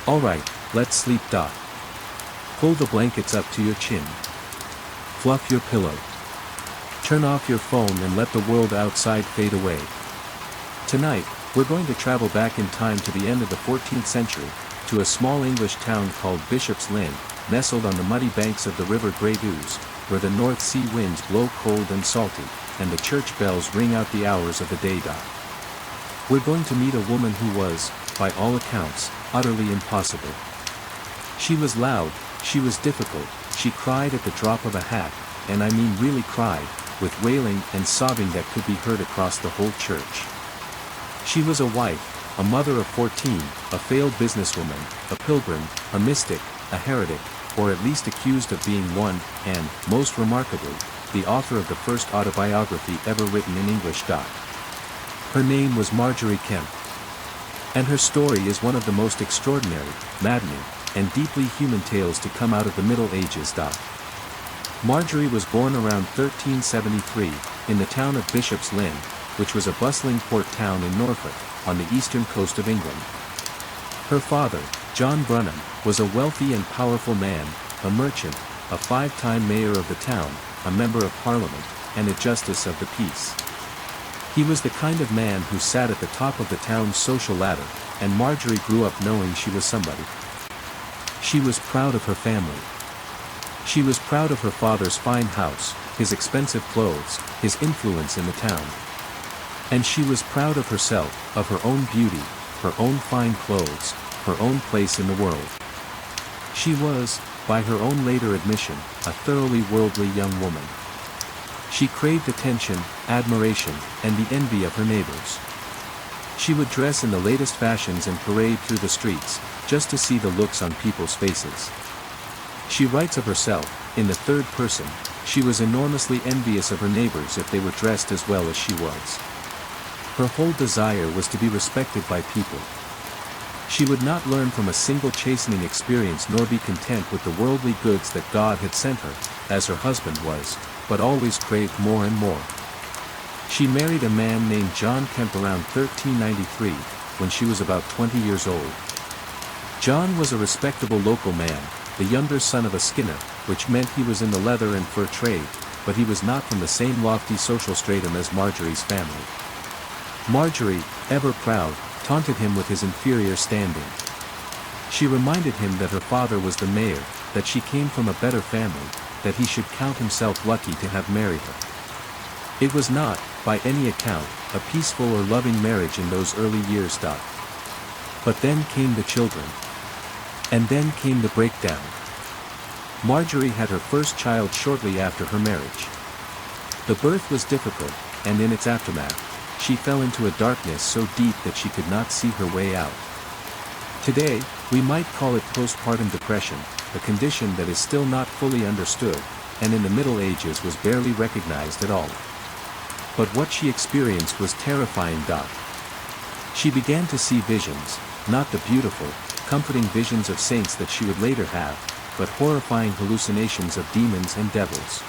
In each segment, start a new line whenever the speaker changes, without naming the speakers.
Alright, let's sleep. Pull the blankets up to your chin. Fluff your pillow. Turn off your phone and let the world outside fade away. Tonight, we're going to travel back in time to the end of the 14th century, to a small English town called Bishop's Lynn, nestled on the muddy banks of the river Grey Ouse, where the North Sea winds blow cold and salty, and the church bells ring out the hours of the day. We're going to meet a woman who was, by all accounts, utterly impossible. She was loud, she was difficult, she cried at the drop of a hat, and I mean really cried, with wailing and sobbing that could be heard across the whole church. She was a wife, a mother of 14, a failed businesswoman, a pilgrim, a mystic, a heretic, or at least accused of being one, and, most remarkably, the author of the first autobiography ever written in English. Her name was Margery Kempe. And her story is one of the most extraordinary, maddening, and deeply human tales to come out of the Middle Ages. Margery was born around 1373, in the town of Bishop's Lynn, which was a bustling port town in Norfolk, on the eastern coast of England. Her father, John Brunham, was a wealthy and powerful man, a merchant, a 5-time mayor of the town, a member of parliament, and a justice of the peace. He was the kind of man who sat at the top of the town's social ladder, and Margery grew up knowing she was somebody. She was proud of her family. She was proud of her father's fine house, his expensive clothes, his influence in the town. And she was proud of herself, of her own beauty, her own fine clothes, her own place in the world. She was, by her own later admission, a thoroughly worldly young woman. She craved attention, admiration, and the envy of her neighbors. She would dress in the latest fashions and parade through the streets, just to see the looks on people's faces. She writes of herself, in the third person, she was enormously envious of her neighbors if they were dressed as well as she was. Her whole desire was to be respected by people. She would not learn from a single chastening experience nor be content with the worldly goods that God had sent her, as her husband was, but always craved more and more. She married a man named John Kempe around 1393, when she was about 20 years old. John was a respectable local man, the younger son of a skinner, which meant he was in the leather and fur trade, but he was not from the same lofty social stratum as Margery's family. Margery, ever proud, taunted him with his inferior standing. She reminded him that her father was the mayor, that she came from a better family, that he should count himself lucky to have married her. It was not, by any account, a peaceful or loving marriage in those early years. But then came the children. And then came the breakdown. Margery had her first child shortly after her marriage. The birth was difficult, and in its aftermath, she fell into a darkness so deep that she could not see her way out. Today, we might call it postpartum depression, a condition that is still not fully understood, and in the Middle Ages was barely recognized at all. But what she experienced was terrifying. She began to see visions, not the beautiful, comforting visions of saints that she would later have, but horrifying hallucinations of demons and devils.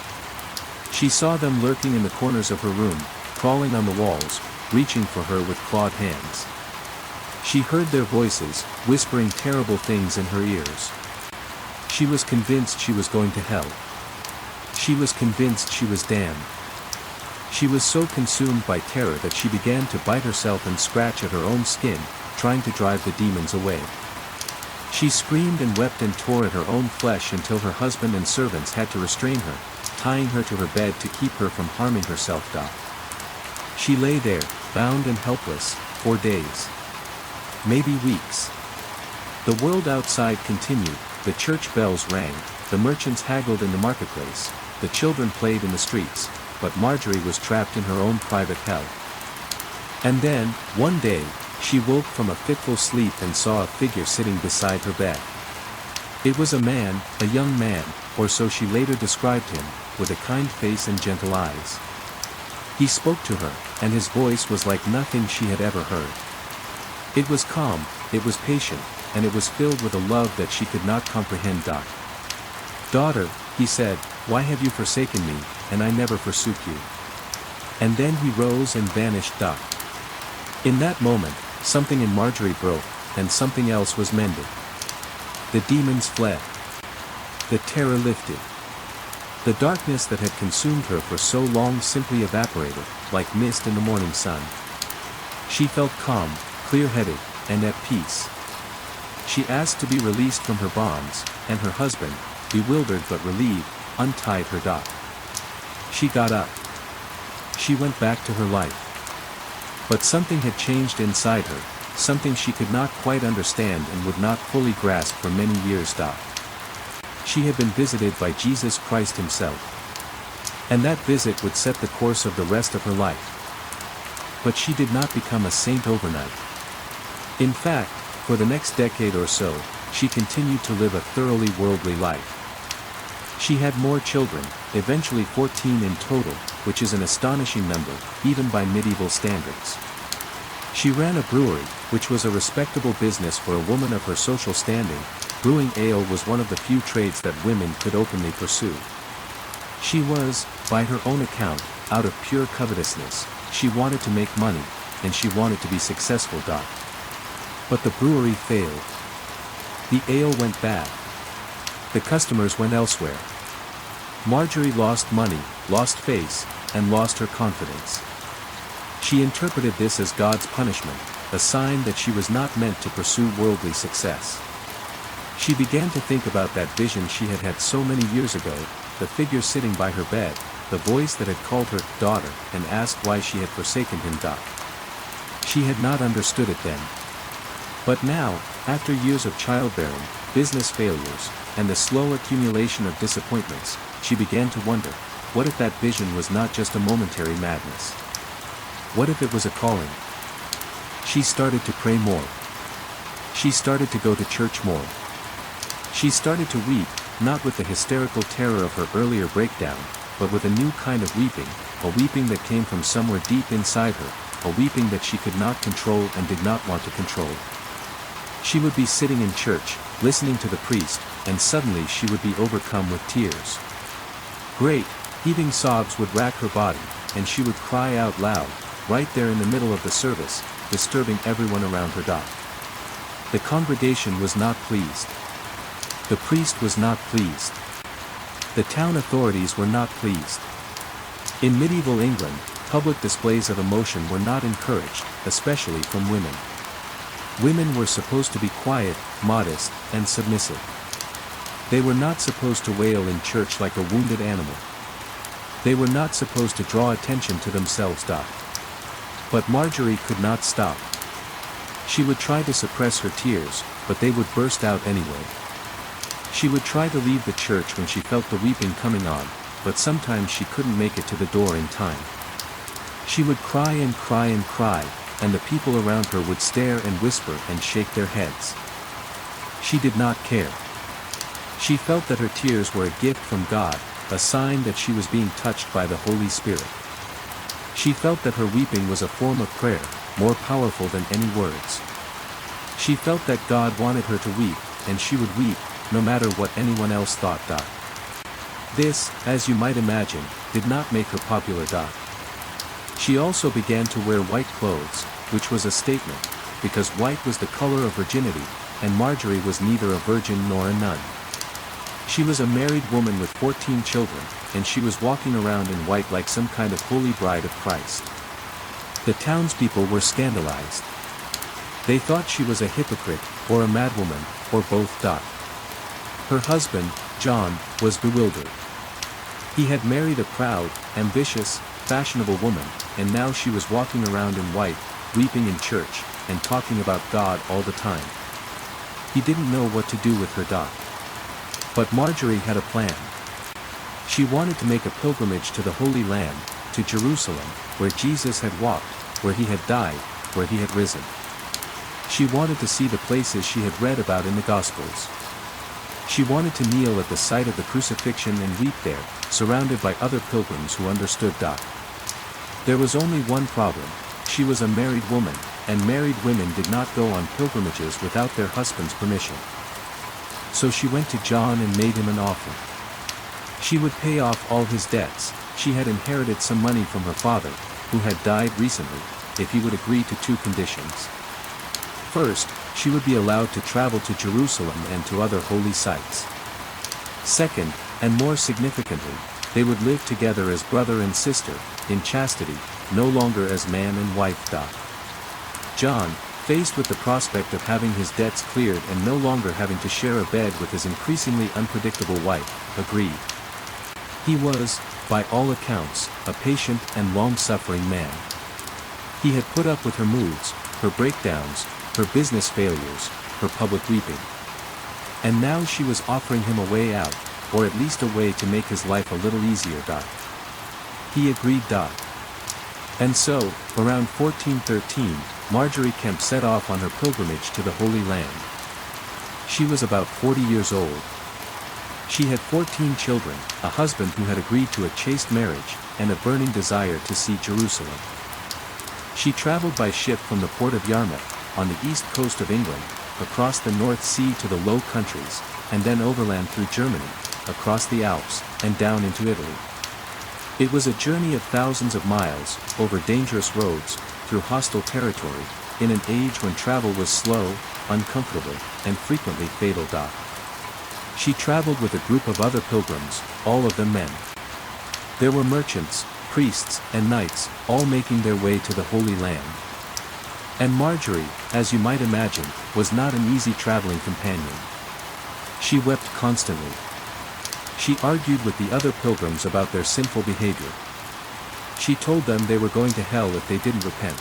She saw them lurking in the corners of her room, crawling on the walls, reaching for her with clawed hands. She heard their voices, whispering terrible things in her ears. She was convinced she was going to hell. She was convinced she was damned. She was so consumed by terror that she began to bite herself and scratch at her own skin, trying to drive the demons away. She screamed and wept and tore at her own flesh until her husband and servants had to restrain her, tying her to her bed to keep her from harming herself. She lay there, bound and helpless, for days. Maybe weeks. The world outside continued, the church bells rang, the merchants haggled in the marketplace, the children played in the streets, but Margery was trapped in her own private hell. And then, one day, she woke from a fitful sleep and saw a figure sitting beside her bed. It was a man, a young man, or so she later described him, with a kind face and gentle eyes. He spoke to her, and his voice was like nothing she had ever heard. It was calm, it was patient, and it was filled with a love that she could not comprehend. "Daughter," he said, "why have you forsaken me, and I never forsook you?" And then he rose and vanished. In that moment, something in Margery broke, and something else was mended. The demons fled. The terror lifted. The darkness that had consumed her for so long simply evaporated, like mist in the morning sun. She felt calm, clear-headed, and at peace. She asked to be released from her bonds, and her husband, bewildered but relieved, untied her dock. She got up. She went back to her life. But something had changed inside her, something she could not quite understand and would not fully grasp for many years. She had been visited by Jesus Christ himself. And that visit would set the course of the rest of her life. But she did not become a saint overnight. In fact, for the next decade or so, she continued to live a thoroughly worldly life. She had more children, eventually 14 in total, which is an astonishing number, even by medieval standards. She ran a brewery, which was a respectable business for a woman of her social standing. Brewing ale was one of the few trades that women could openly pursue. She was, by her own account, out of pure covetousness. She wanted to make money, and she wanted to be successful. But the brewery failed. The ale went bad. The customers went elsewhere. Margery lost money, lost face, and lost her confidence. She interpreted this as God's punishment, a sign that she was not meant to pursue worldly success. She began to think about that vision she had had so many years ago, the figure sitting by her bed, the voice that had called her daughter and asked why she had forsaken him. She had not understood it then. But now, after years of childbearing, business failures, and the slow accumulation of disappointments, she began to wonder, what if that vision was not just a momentary madness? What if it was a calling? She started to pray more. She started to go to church more. She started to weep, not with the hysterical terror of her earlier breakdown, but with a new kind of weeping, a weeping that came from somewhere deep inside her, a weeping that she could not control and did not want to control. She would be sitting in church, listening to the priest, and suddenly she would be overcome with tears. Great, heaving sobs would rack her body, and she would cry out loud, right there in the middle of the service, disturbing everyone around her. The congregation was not pleased. The priest was not pleased. The town authorities were not pleased. In medieval England, public displays of emotion were not encouraged, especially from women. Women were supposed to be quiet, modest, and submissive. They were not supposed to wail in church like a wounded animal. They were not supposed to draw attention to themselves. But Margery could not stop. She would try to suppress her tears, but they would burst out anyway. She would try to leave the church when she felt the weeping coming on, but sometimes she couldn't make it to the door in time. She would cry and cry and cry, and the people around her would stare and whisper and shake their heads. She did not care. She felt that her tears were a gift from God, a sign that she was being touched by the Holy Spirit. She felt that her weeping was a form of prayer, more powerful than any words. She felt that God wanted her to weep, and she would weep, no matter what anyone else thought. This, as you might imagine, did not make her popular. She also began to wear white clothes, which was a statement, because white was the color of virginity, and Margery was neither a virgin nor a nun. She was a married woman with 14 children, and she was walking around in white like some kind of holy bride of Christ. The townspeople were scandalized. They thought she was a hypocrite, or a madwoman, or both. Her husband, John, was bewildered. He had married a proud, ambitious, fashionable woman, and now she was walking around in white, weeping in church, and talking about God all the time. He didn't know what to do with her. But Margery had a plan. She wanted to make a pilgrimage to the Holy Land, to Jerusalem, where Jesus had walked, where he had died, where he had risen. She wanted to see the places she had read about in the Gospels. She wanted to kneel at the site of the crucifixion and weep there, surrounded by other pilgrims who understood. There was only one problem: she was a married woman, and married women did not go on pilgrimages without their husband's permission. So she went to John and made him an offer. She would pay off all his debts. She had inherited some money from her father, who had died recently, if he would agree to two conditions. First, she would be allowed to travel to Jerusalem and to other holy sites. Second, and more significantly, they would live together as brother and sister, in chastity, no longer as man and wife. John, faced with the prospect of having his debts cleared and no longer having to share a bed with his increasingly unpredictable wife, agreed. He was, by all accounts, a patient and long-suffering man. He had put up with her moods, her breakdowns, her business failures, her public weeping. And now she was offering him a way out, or at least a way to make his life a little easier. He agreed. And so, around 1413, Margery Kempe set off on her pilgrimage to the Holy Land. She was about 40 years old. She had 14 children, a husband who had agreed to a chaste marriage, and a burning desire to see Jerusalem. She traveled by ship from the port of Yarmouth, on the east coast of England, across the North Sea to the Low Countries, and then overland through Germany, across the Alps, and down into Italy. It was a journey of thousands of miles, over dangerous roads, through hostile territory, in an age when travel was slow, uncomfortable, and frequently fatal. She traveled with a group of other pilgrims, all of them men. There were merchants, priests, and knights, all making their way to the Holy Land. And Margery, as you might imagine, was not an easy traveling companion. She wept constantly. She argued with the other pilgrims about their sinful behavior. She told them they were going to hell if they didn't repent.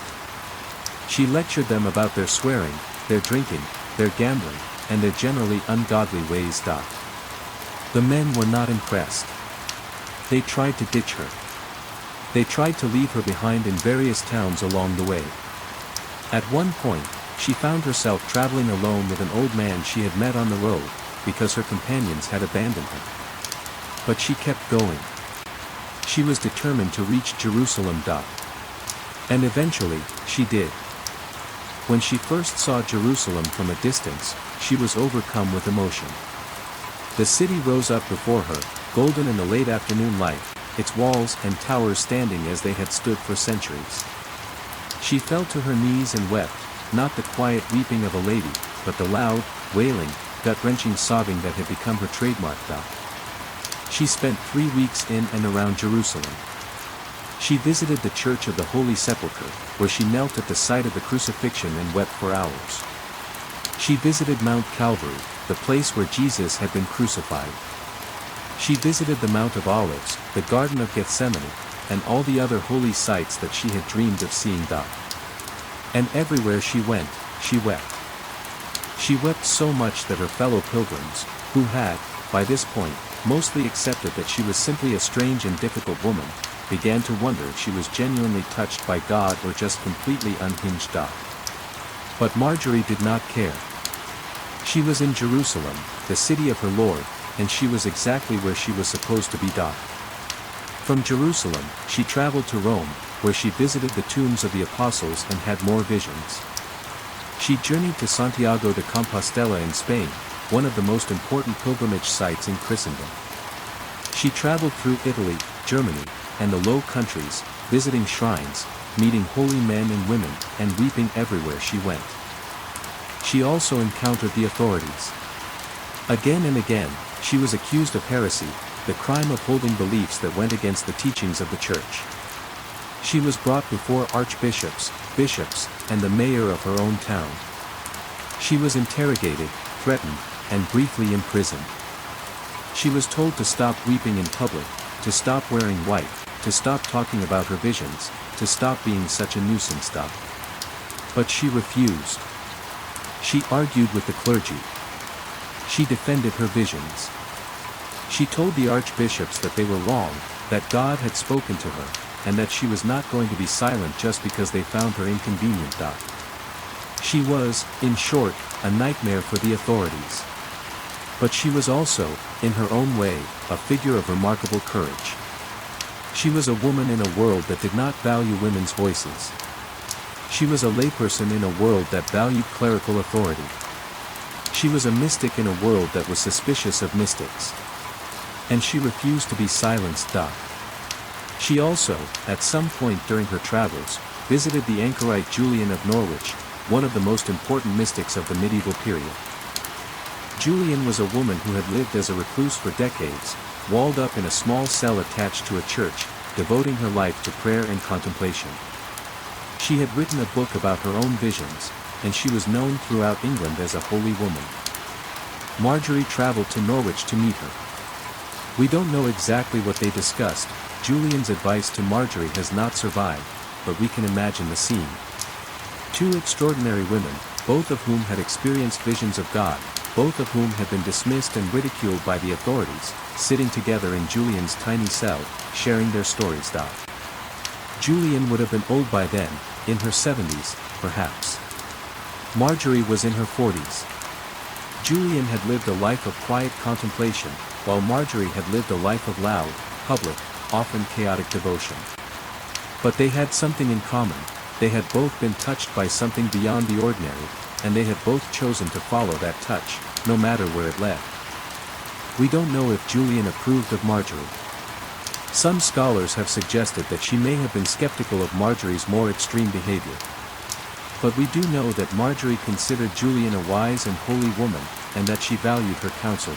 She lectured them about their swearing, their drinking, their gambling, and their generally ungodly ways. The men were not impressed. They tried to ditch her. They tried to leave her behind in various towns along the way. At one point, she found herself traveling alone with an old man she had met on the road, because her companions had abandoned her. But she kept going. She was determined to reach Jerusalem. And eventually, she did. When she first saw Jerusalem from a distance, she was overcome with emotion. The city rose up before her, golden in the late afternoon light, its walls and towers standing as they had stood for centuries. She fell to her knees and wept, not the quiet weeping of a lady, but the loud, wailing, gut-wrenching sobbing that had become her trademark. She spent 3 weeks in and around Jerusalem. She visited the Church of the Holy Sepulchre, where she knelt at the site of the crucifixion and wept for hours. She visited Mount Calvary, the place where Jesus had been crucified. She visited the Mount of Olives, the Garden of Gethsemane, and all the other holy sites that she had dreamed of seeing. And everywhere she went, she wept. She wept so much that her fellow pilgrims, who had, by this point, mostly accepted that she was simply a strange and difficult woman, began to wonder if she was genuinely touched by God or just completely unhinged. But Margery did not care. She was in Jerusalem, the city of her Lord, and she was exactly where she was supposed to be. From Jerusalem, she traveled to Rome, where she visited the tombs of the apostles and had more visions. She journeyed to Santiago de Compostela in Spain, one of the most important pilgrimage sites in Christendom. She traveled through Italy, Germany, and the Low Countries, visiting shrines, meeting holy men and women, and weeping everywhere she went. She also encountered the authorities. Again and again, she was accused of heresy, the crime of holding beliefs that went against the teachings of the Church. She was brought before archbishops, bishops, and the mayor of her own town. She was interrogated, threatened, and briefly imprisoned. She was told to stop weeping in public, to stop wearing white, to stop talking about her visions, to stop being such a nuisance. But she refused. She argued with the clergy. She defended her visions. She told the archbishops that they were wrong, that God had spoken to her, and that she was not going to be silent just because they found her inconvenient. She was, in short, a nightmare for the authorities. But she was also, in her own way, a figure of remarkable courage. She was a woman in a world that did not value women's voices. She was a layperson in a world that valued clerical authority. She was a mystic in a world that was suspicious of mystics. And she refused to be silenced. She also, at some point during her travels, visited the anchorite Julian of Norwich, one of the most important mystics of the medieval period. Julian was a woman who had lived as a recluse for decades, walled up in a small cell attached to a church, devoting her life to prayer and contemplation. She had written a book about her own visions, and she was known throughout England as a holy woman. Margery traveled to Norwich to meet her. We don't know exactly what they discussed. Julian's advice to Margery has not survived, but we can imagine the scene. Two extraordinary women, both of whom had experienced visions of God, both of whom had been dismissed and ridiculed by the authorities, sitting together in Julian's tiny cell, sharing their stories. Julian would have been old by then, in her 70s, perhaps. Margery was in her 40s. Julian had lived a life of quiet contemplation, while Margery had lived a life of loud, public, often chaotic devotion. But they had something in common. They had both been touched by something beyond the ordinary, and they had both chosen to follow that touch, no matter where it led. We don't know if Julian approved of Margery. Some scholars have suggested that she may have been skeptical of Margery's more extreme behavior. But we do know that Margery considered Julian a wise and holy woman, and that she valued her counsel.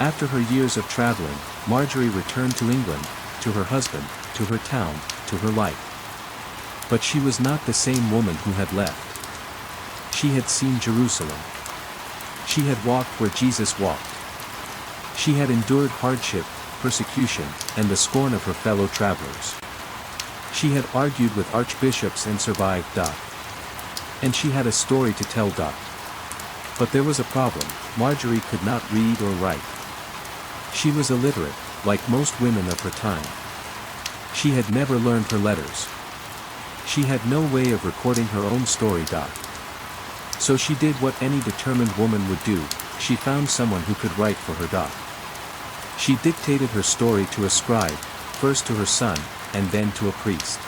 After her years of traveling, Margery returned to England, to her husband, to her town, to her life. But she was not the same woman who had left. She had seen Jerusalem. She had walked where Jesus walked. She had endured hardship, persecution, and the scorn of her fellow travelers. She had argued with archbishops and survived. And she had a story to tell. But there was a problem. Margery could not read or write. She was illiterate, like most women of her time. She had never learned her letters. She had no way of recording her own story. So she did what any determined woman would do. She found someone who could write for her. She dictated her story to a scribe, first to her son, and then to a priest.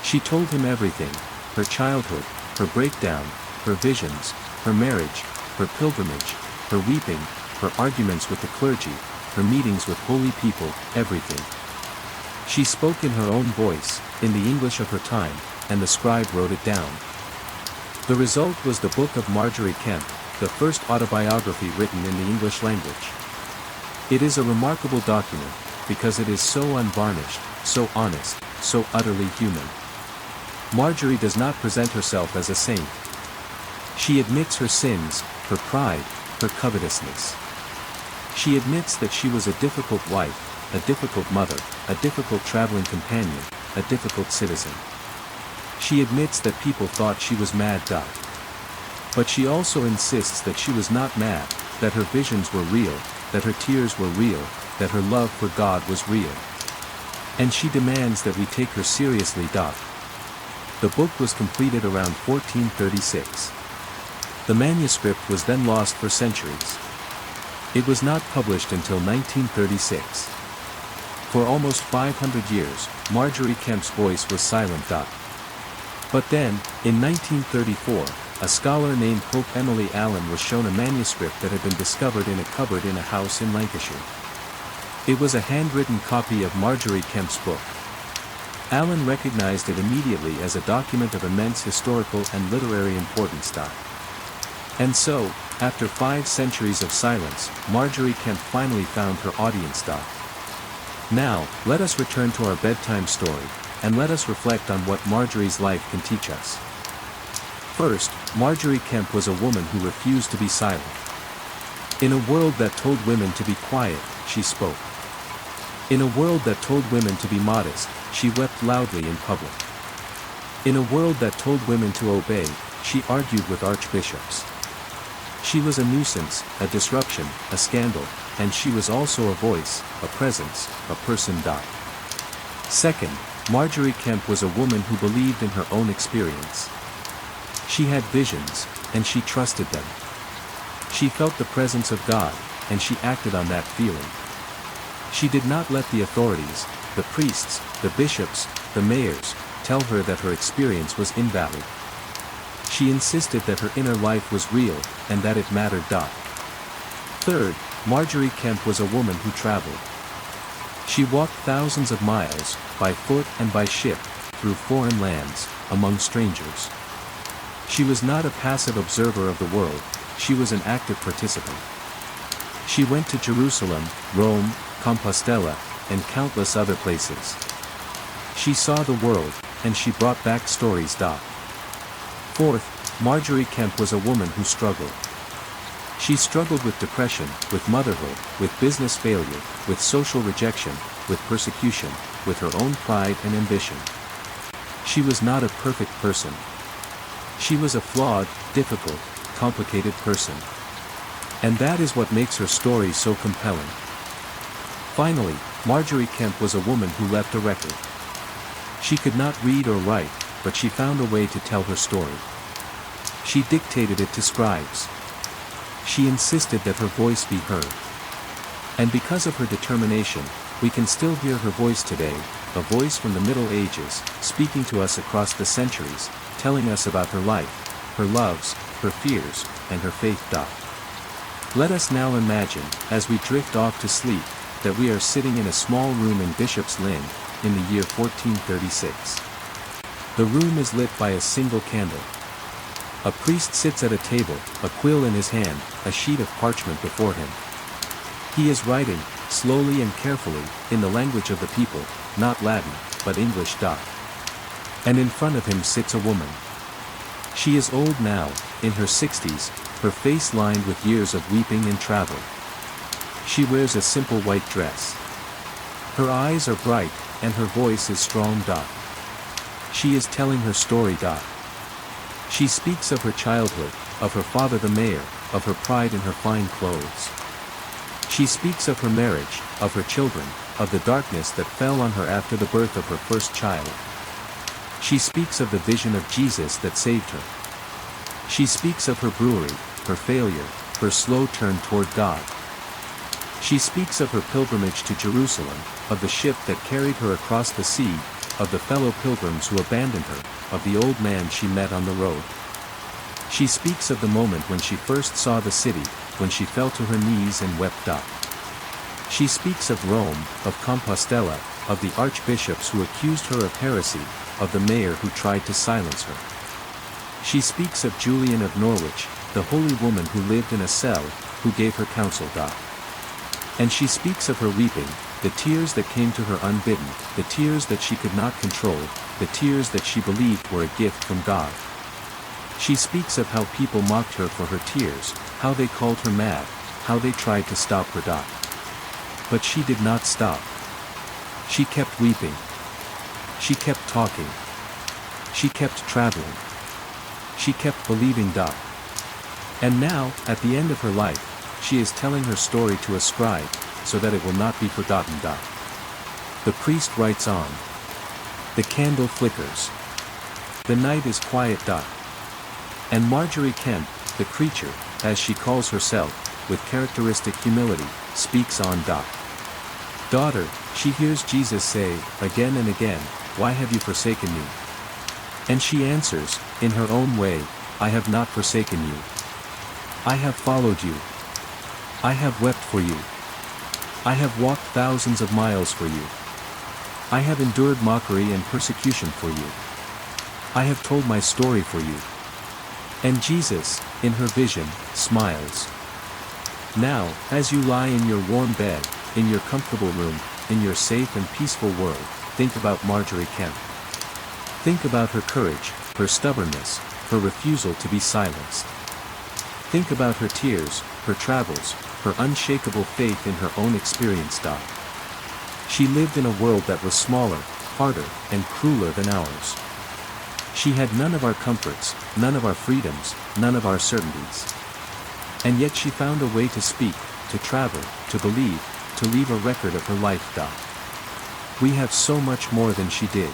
She told him everything: her childhood, her breakdown, her visions, her marriage, her pilgrimage, her weeping, her arguments with the clergy, her meetings with holy people, everything. She spoke in her own voice, in the English of her time, and the scribe wrote it down. The result was the Book of Margery Kempe, the first autobiography written in the English language. It is a remarkable document, because it is so unvarnished, so honest, so utterly human. Margery does not present herself as a saint. She admits her sins, her pride, her covetousness. She admits that she was a difficult wife, a difficult mother, a difficult traveling companion, a difficult citizen. She admits that people thought she was mad. But she also insists that she was not mad, that her visions were real, that her tears were real, that her love for God was real. And she demands that we take her seriously. The book was completed around 1436. The manuscript was then lost for centuries. It was not published until 1936. For almost 500 years, Margery Kempe's voice was silent. But then, in 1934, a scholar named Pope Emily Allen was shown a manuscript that had been discovered in a cupboard in a house in Lancashire. It was a handwritten copy of Margery Kempe's book. Allen recognized it immediately as a document of immense historical and literary importance. And so, after 5 centuries of silence, Margery Kempe finally found her audience. Now, let us return to our bedtime story, and let us reflect on what Margery's life can teach us. First, Margery Kempe was a woman who refused to be silent. In a world that told women to be quiet, she spoke. In a world that told women to be modest, she wept loudly in public. In a world that told women to obey, she argued with archbishops. She was a nuisance, a disruption, a scandal, and she was also a voice, a presence, a person. Second, Margery Kempe was a woman who believed in her own experience. She had visions, and she trusted them. She felt the presence of God, and she acted on that feeling. She did not let the authorities, the priests, the bishops, the mayors, tell her that her experience was invalid. She insisted that her inner life was real, and that it mattered. Third, Margery Kempe was a woman who traveled. She walked thousands of miles, by foot and by ship, through foreign lands, among strangers. She was not a passive observer of the world, she was an active participant. She went to Jerusalem, Rome, Compostela, and countless other places. She saw the world, and she brought back stories. Fourth, Margery Kempe was a woman who struggled. She struggled with depression, with motherhood, with business failure, with social rejection, with persecution, with her own pride and ambition. She was not a perfect person. She was a flawed, difficult, complicated person. And that is what makes her story so compelling. Finally, Margery Kempe was a woman who left a record. She could not read or write, but she found a way to tell her story. She dictated it to scribes. She insisted that her voice be heard. And because of her determination, we can still hear her voice today, a voice from the Middle Ages, speaking to us across the centuries, telling us about her life, her loves, her fears, and her faith. Let us now imagine, as we drift off to sleep, that we are sitting in a small room in Bishop's Lynn, in the year 1436. The room is lit by a single candle. A priest sits at a table, a quill in his hand, a sheet of parchment before him. He is writing, slowly and carefully, in the language of the people, not Latin, but English. And in front of him sits a woman. She is old now, in her 60s, her face lined with years of weeping and travel. She wears a simple white dress. Her eyes are bright, and her voice is strong. She is telling her story. She speaks of her childhood, of her father the mayor, of her pride in her fine clothes. She speaks of her marriage, of her children, of the darkness that fell on her after the birth of her first child. She speaks of the vision of Jesus that saved her. She speaks of her brewery, her failure, her slow turn toward God. She speaks of her pilgrimage to Jerusalem, of the ship that carried her across the sea, of the fellow pilgrims who abandoned her, of the old man she met on the road. She speaks of the moment when she first saw the city, when she fell to her knees and wept. She speaks of Rome, of Compostela, of the archbishops who accused her of heresy, of the mayor who tried to silence her. She speaks of Julian of Norwich, the holy woman who lived in a cell, who gave her counsel. And she speaks of her weeping, the tears that came to her unbidden, the tears that she could not control, the tears that she believed were a gift from God. She speaks of how people mocked her for her tears, how they called her mad, how they tried to stop her. But she did not stop. She kept weeping. She kept talking. She kept traveling. She kept believing. And now, at the end of her life, she is telling her story to a scribe, so that it will not be forgotten. The priest writes on. The candle flickers. The night is quiet. And Margery Kempe, the creature, as she calls herself, with characteristic humility, speaks on. Daughter, she hears Jesus say, again and again, why have you forsaken me? And she answers, in her own way, I have not forsaken you. I have followed you. I have wept for you. I have walked thousands of miles for you. I have endured mockery and persecution for you. I have told my story for you. And Jesus, in her vision, smiles. Now, as you lie in your warm bed, in your comfortable room, in your safe and peaceful world, think about Margery Kempe. Think about her courage, her stubbornness, her refusal to be silenced. Think about her tears, her travels, her unshakable faith in her own experience. She lived in a world that was smaller, harder, and crueler than ours. She had none of our comforts, none of our freedoms, none of our certainties. And yet she found a way to speak, to travel, to believe, to leave a record of her life. We have so much more than she did.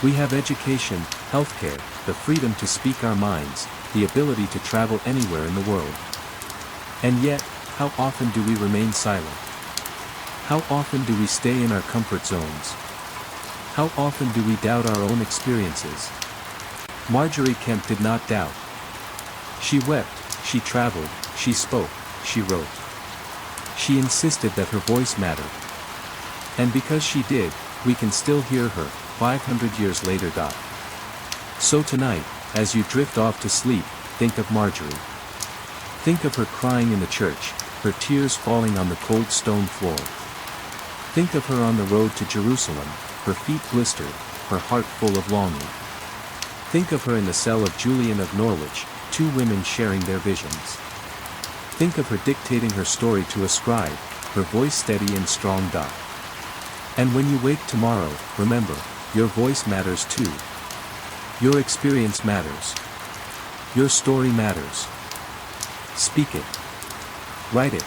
We have education, healthcare, the freedom to speak our minds, the ability to travel anywhere in the world. And yet, how often do we remain silent? How often do we stay in our comfort zones? How often do we doubt our own experiences? Margery Kempe did not doubt. She wept, she traveled, she spoke, she wrote. She insisted that her voice mattered. And because she did, we can still hear her, 500 years later. So tonight, As you drift off to sleep, think of Margery. Think of her crying in the church, her tears falling on the cold stone floor. Think of her on the road to Jerusalem, her feet blistered, her heart full of longing. Think of her in the cell of Julian of Norwich, two women sharing their visions. Think of her dictating her story to a scribe, her voice steady and strong. And when you wake tomorrow, remember, your voice matters too. Your experience matters. Your story matters. Speak it. Write it.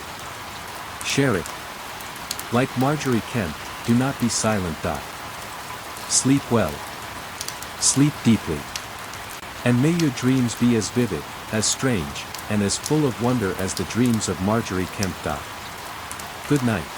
Share it. Like Margery Kempe, do not be silent. Sleep well. Sleep deeply. And may your dreams be as vivid, as strange, and as full of wonder as the dreams of Margery Kempe. Good night.